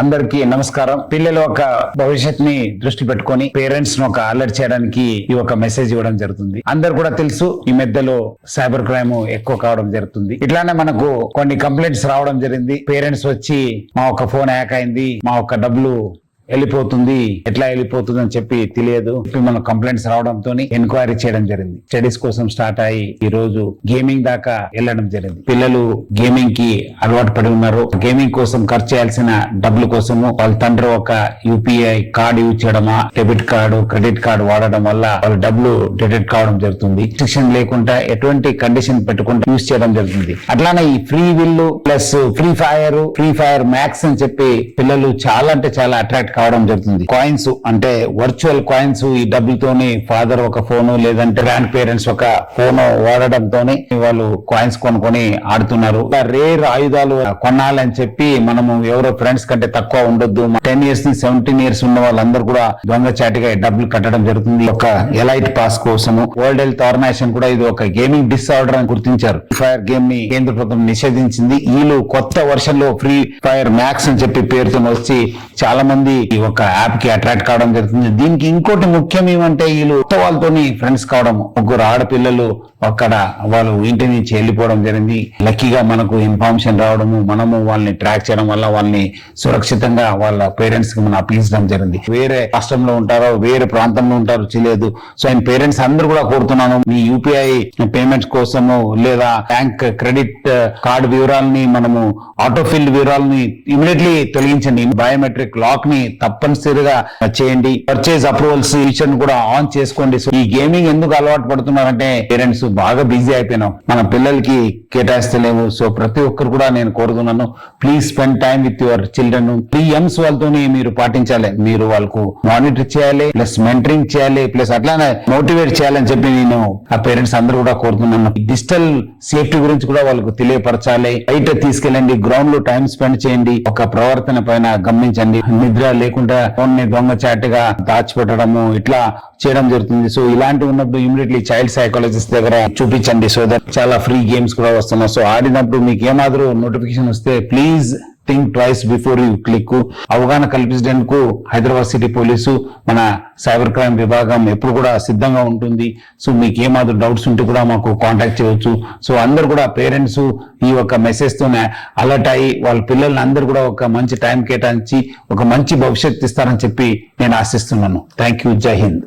అందరికీ నమస్కారం. పిల్లల ఒక భవిష్యత్తుని దృష్టి పెట్టుకొని పేరెంట్స్ ను ఒక అలర్ట్ చేయడానికి ఈ ఒక మెసేజ్ ఇవ్వడం జరుగుతుంది. అందరు కూడా తెలుసు, ఈ మధ్యలో సైబర్ క్రైమ్ ఎక్కువ కావడం జరుగుతుంది. ఇట్లానే మనకు కొన్ని కంప్లైంట్స్ రావడం జరిగింది. పేరెంట్స్ వచ్చి మా ఒక ఫోన్ హ్యాక్ అయింది, మా ఒక డబ్బులు వెళ్ళిపోతుంది, ఎట్లా వెళ్ళిపోతుంది అని చెప్పి తెలియదు. మన కంప్లైంట్స్ రావడంతో ఎంక్వైరీ చేయడం జరిగింది. స్టడీస్ కోసం స్టార్ట్ అయ్యి ఈ రోజు గేమింగ్ దాకా వెళ్ళడం జరిగింది. పిల్లలు గేమింగ్ కి అలవాటు పడి ఉన్నారు. గేమింగ్ కోసం ఖర్చు చేయాల్సిన డబ్బుల కోసము వాళ్ళ తండ్రి ఒక యూపీఐ కార్డు యూజ్ చేయడమా, డెబిట్ కార్డు, క్రెడిట్ కార్డు వాడడం వల్ల వాళ్ళ డబ్బులు డిడక్ట్ కావడం జరుగుతుంది. రిస్ట్రిక్షన్ లేకుండా ఎటువంటి కండిషన్ పెట్టుకుంటూ యూజ్ చేయడం జరుగుతుంది. అట్లానే ఈ free will plus free fire max అని చెప్పి పిల్లలు చాలా అంటే చాలా అట్రాక్ట్ కావడం జరుగుతుంది. కాయిన్స్ అంటే వర్చువల్ కాయిన్స్, ఈ డబ్బులతోని ఫాదర్ ఒక ఫోను లేదంటే గ్రాండ్ పేరెంట్స్ ఒక ఫోను వాడడంతోనే వాళ్ళు కాయిన్స్ కొనుక్కొని ఆడుతున్నారు. రేర్ ఆయుధాలు కొనాలని చెప్పి మనము ఎవరో ఫ్రెండ్స్ కంటే తక్కువ ఉండొద్దు. 10 years నుంచి 17 years ఉన్న వాళ్ళందరూ కూడా దొంగచాటిగా డబ్బులు కట్టడం జరుగుతుంది. ఒక ఎలైట్ పాస్ కోసము వరల్డ్ హెల్త్ ఆర్గనైజేషన్ కూడా ఇది ఒక గేమింగ్ డిసార్డర్ అని గుర్తించారు. ఫైర్ గేమ్ ని కేంద్ర ప్రభుత్వం నిషేధించింది. వీళ్ళు కొత్త వర్షన్ లో ఫ్రీ ఫైర్ మ్యాక్స్ అని చెప్పి పేరుతో వచ్చి చాలా మంది ఈ ఒక యాప్ కి అట్రాక్ట్ కావడం జరుగుతుంది. దీనికి ఇంకోటి ముఖ్యం ఏమంటే వీళ్ళు కొత్త వాళ్ళతోని ఫ్రెండ్స్ కావడం. ముగ్గురు ఆడపిల్లలు అక్కడ వాళ్ళు ఇంటి నుంచి వెళ్ళిపోవడం జరిగింది. లక్కీగా మనకు ఇన్ఫర్మేషన్ రావడము, మనము వాళ్ళని ట్రాక్ చేయడం వల్ల వాళ్ళని సురక్షితంగా వాళ్ళ పేరెంట్స్ కి మనం అప్పగించడం జరిగింది. వేరే రాష్ట్రంలో ఉంటారో వేరే ప్రాంతంలో ఉంటారో తెలియదు. సో ఆయన పేరెంట్స్ అందరూ కూడా కోరుతున్నాను, మీ యూపీఐ పేమెంట్స్ కోసము లేదా బ్యాంక్ క్రెడిట్ కార్డు వివరాలని మనము ఆటోఫిల్ వివరాలని ఇమీడియట్లీ తొలగించండి. బయోమెట్రిక్ లాక్ ని తప్పనిసరిగా చేయండి. పర్చేజ్ అప్రూవల్స్ విషయం కూడా ఆన్ చేసుకోండి. సో ఈ గేమింగ్ ఎందుకు అలవాటు పడుతున్నారంటే పేరెంట్స్ బాగా బిజీ అయిపోయినాం, మన పిల్లలకి కేటాయిస్తలేము. సో ప్రతి ఒక్కరు కూడా నేను కోరుతున్నాను, please spend time with your children. 3 M's వాళ్ళతోని మీరు పాటించాలి. మీరు వాళ్ళకు మానిటర్ చేయాలి, ప్లస్ మెంటరింగ్ చేయాలి, ప్లస్ అట్లానే మోటివేట్ చేయాలని చెప్పి నేను ఆ పేరెంట్స్ అందరూ కూడా కోరుతున్నాను. డిజిటల్ సేఫ్టీ గురించి కూడా వాళ్ళకు తెలియపరచాలి. బయట తీసుకెళ్ళండి, గ్రౌండ్ లో టైం స్పెండ్ చేయండి. ఒక ప్రవర్తన పైన గమనించండి. నిద్ర లేకుండా ఫోన్ ని దొంగచాటుగా దాచిపెట్టడము ఇట్లా చేయడం జరుగుతుంది. సో ఇలాంటి ఉన్నప్పుడు ఇమీడియట్లీ చైల్డ్ సైకాలజిస్ట్ దగ్గర చూపించండి. సో దట్ చాలా ఫ్రీ గేమ్స్ కూడా వస్తున్నాయి. సో ఆడినప్పుడు మీకు ఏమాత్రం నోటిఫికేషన్ వస్తే please think twice before you click. అవగాహన కల్పించడానికి హైదరాబాద్ సిటీ పోలీసు మన సైబర్ క్రైమ్ విభాగం ఎప్పుడు కూడా సిద్ధంగా ఉంటుంది. సో మీకు ఏమాత్రం డౌట్స్ ఉంటే కూడా మాకు కాంటాక్ట్ చేయవచ్చు. సో అందరు కూడా పేరెంట్స్ ఈ ఒక మెసేజ్ తోనే అలర్ట్ అయ్యి వాళ్ళ పిల్లల్ని అందరూ కూడా ఒక మంచి టైం కేటాయించి ఒక మంచి భవిష్యత్తు ఇస్తారని చెప్పి నేను ఆశిస్తున్నాను. Thank you. జై హింద్.